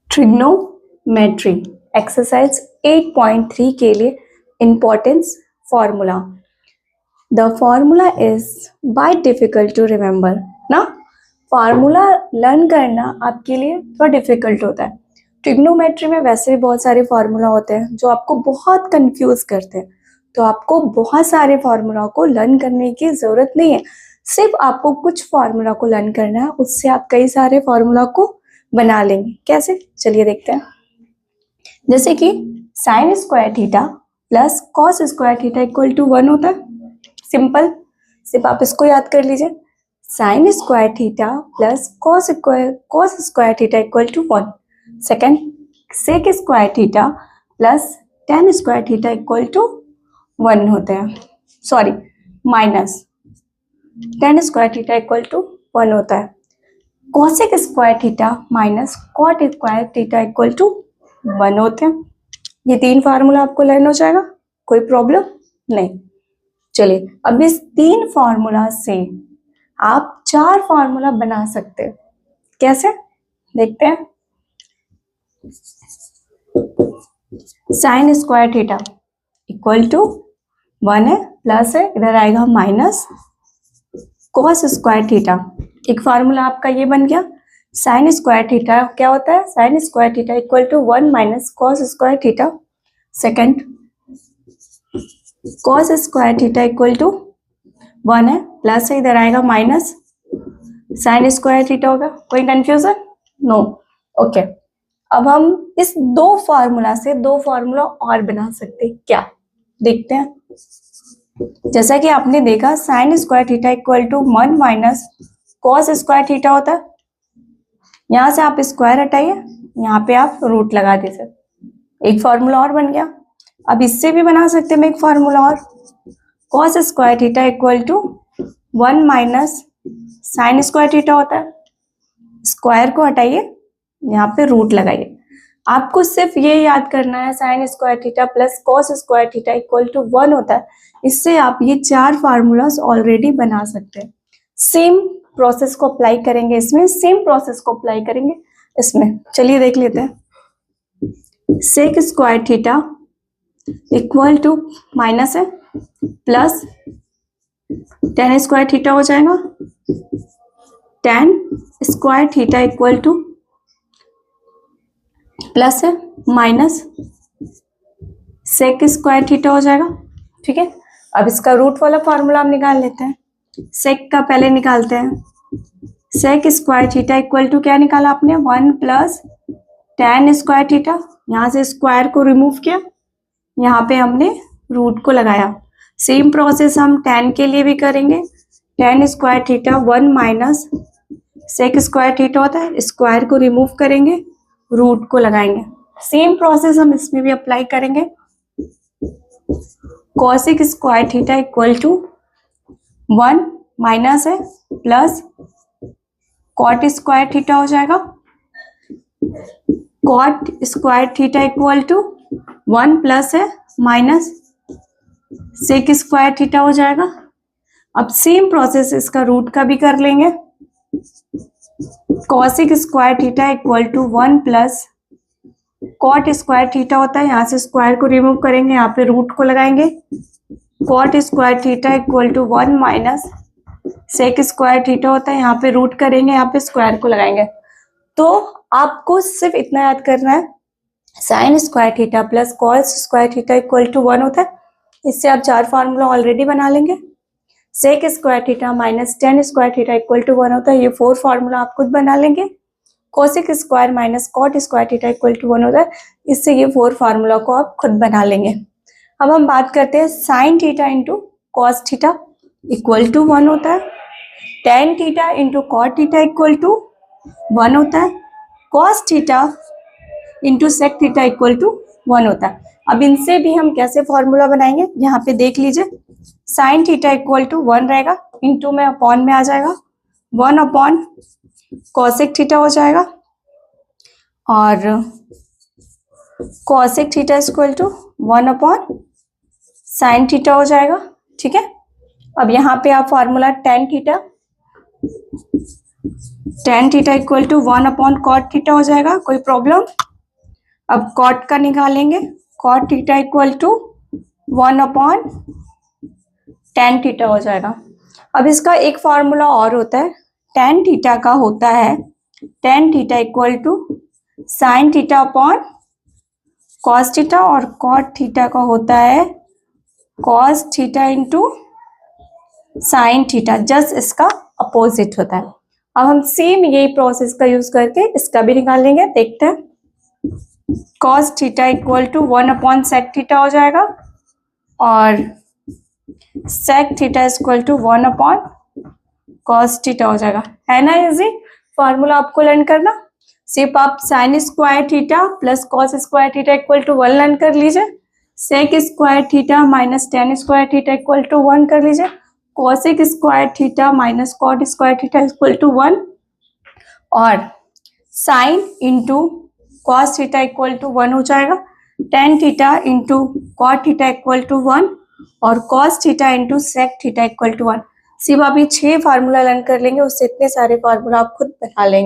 Trigonometry exercise 8.3 के लिए importance formula. The formula is by difficult to remember ना। Formula learn करना आपके लिए थोड़ा डिफिकल्ट होता है। ट्रिग्नोमेट्री में वैसे भी बहुत सारे फार्मूला होते हैं जो आपको बहुत कंफ्यूज करते हैं, तो आपको बहुत सारे फार्मूला को लर्न करने की जरूरत नहीं है। सिर्फ आपको कुछ फार्मूला को लर्न करना है, उससे आप कई सारे फार्मूला को बना लेंगे। कैसे, चलिए देखते हैं। जैसे कि sine square theta plus cos square theta equal to 1 होता है। सिंपल, सिर्फ आप इसको याद कर लीजिए। Sine square theta plus cos square theta equal to 1। Second, sec square theta plus tan square theta equal to 1 होते हैं। Sorry, minus tan square theta equal to 1 होता है। Cosec square theta minus cot square theta equal to 1 होते हैं। ये तीन formula आपको learn हो जाएगा, कोई प्रॉब्लम नहीं। चलिए, अब इस तीन फार्मूला से आप 4 फार्मूला बना सकते हैं। कैसे, देखते हैं। Sine square theta equal to 1 है, प्लस है, इधर आएगा माइनस कॉस स्क्वायर थीटा। एक फार्मूला आपका ये बन गया। साइन स्क्वायर थीटा क्या होता है? Sine square theta equal to 1 minus cos square theta. Second, cos square theta equal to 1 है, प्लस है, इधर आएगा माइनस साइन स्क्वायर थीटा होगा। कोई कंफ्यूजन? नो। ओके, अब हम इस दो फार्मूला से 2 फार्मूला और बना सकते हैं। क्या, देखते हैं। जैसा कि आपने देखा, sine square theta equal to 1 minus cos square theta होता है। यहां से आप स्क्वायर हटाइए, यहाँ पे आप रूट लगा दीजिए। एक फार्मूला और बन गया। अब इससे भी बना सकते हैं एक फार्मूला और। Cos square theta equal to 1 minus sine square theta होता है। स्क्वायर को हटाइए, यहाँ पे रूट लगाइए। आपको सिर्फ ये याद करना है, sine square theta plus cos square theta equal to 1 होता है। इससे आप ये 4 फार्मूलाज ऑलरेडी बना सकते हैं। सेम प्रोसेस को अप्लाई करेंगे इसमें, सेम प्रोसेस को अप्लाई करेंगे इसमें। चलिए देख लेते हैं। Sec square theta equal to minus है, प्लस टेन स्क्वायर थीटा हो जाएगा। Tan square theta equal to plus है माइनस सेक स्क्वायर थीटा हो जाएगा। ठीक है, अब इसका रूट वाला फॉर्मूला हम निकाल लेते हैं। सेक का पहले निकालते हैं। Sec square theta equal to क्या निकाला आपने? 1 प्लस टेन स्क्वायर थीटा। यहाँ से स्क्वायर को रिमूव किया, यहाँ पे हमने रूट को लगाया। सेम प्रोसेस हम टेन के लिए भी करेंगे। Tan square theta 1 minus sec square theta होता है, स्क्वायर को रिमूव करेंगे, रूट को लगाएंगे। सेम प्रोसेस हम इसमें भी अप्लाई करेंगे। Cosec square theta equal to 1 minus है, प्लस कॉट स्क्वायर थीटा हो जाएगा। Cot square theta equal to 1 plus है माइनस सेक स्क्वायर थीटा हो जाएगा। अब सेम प्रोसेस इसका रूट का भी कर लेंगे। Cosec square theta equal to 1 plus cot square theta होता है, यहाँ से स्क्वायर को रिमूव करेंगे, यहाँ पे रूट को लगाएंगे। Cot square theta equal to 1 minus sec square theta होता है, यहाँ पे रूट करेंगे, यहाँ पे स्क्वायर को लगाएंगे। तो आपको सिर्फ इतना याद करना है, sine square theta plus cos square theta equal to 1 होता है। इससे आप 4 फार्मूला ऑलरेडी बना लेंगे। Sec square theta minus tan square theta equal to 1 होता है, ये 4 फार्मूला आप खुद बना लेंगे। Cosec square minus cot square theta equal to 1 होता है, इससे ये 4 फार्मूला को आप खुद बना लेंगे। अब हम बात करते हैं sine theta into cos theta equal to 1 होता है। Tan theta into cot theta equal to 1 होता है। Cos theta into sec theta equal to 1 होता है। अब इनसे भी हम कैसे फॉर्मूला बनाएंगे, यहाँ पे देख लीजिए। साइन थीटा इक्वल टू 1 रहेगा, इंटू में अपॉन में आ जाएगा, 1 अपॉन कॉसेक थीटा हो जाएगा, और cosec theta equal to 1 upon sine theta हो जाएगा। ठीक है, अब यहाँ पे आप formula tan theta tan theta equal to 1 upon cot theta हो जाएगा। कोई प्रॉब्लम? अब कॉट का निकालेंगे, cot theta equal to 1 upon tan theta हो जाएगा। अब इसका एक फॉर्मूला और होता है, टेन थीटा का होता है tan theta equal to sine theta upon cos theta, और कॉट थीटा का होता है cos theta into sine theta, just इसका अपोजिट होता है। अब हम सेम यही प्रोसेस का यूज करके इसका भी निकाल लेंगे। देखते हैं, cos theta equal to 1 upon sec theta हो जाएगा, और sec theta equal to 1 upon cos theta हो जाएगा। है ना इजी? फॉर्मूला आपको लर्न करना, सिर्फ आप sine square theta plus cos square theta equal to 1 learn कर लीजिए, sec square theta minus tan square theta equal to 1 कर लीजिए, cosec square theta minus cot square theta equal to 1, और sine into cos theta equal to 1 हो जाएगा, tan theta into cot theta equal to 1, और cos theta into sec theta equal to 1। सिर्फ आप ये 6 formula learn कर लेंगे, उससे इतने सारे फार्मूला आप खुद बना लेंगे।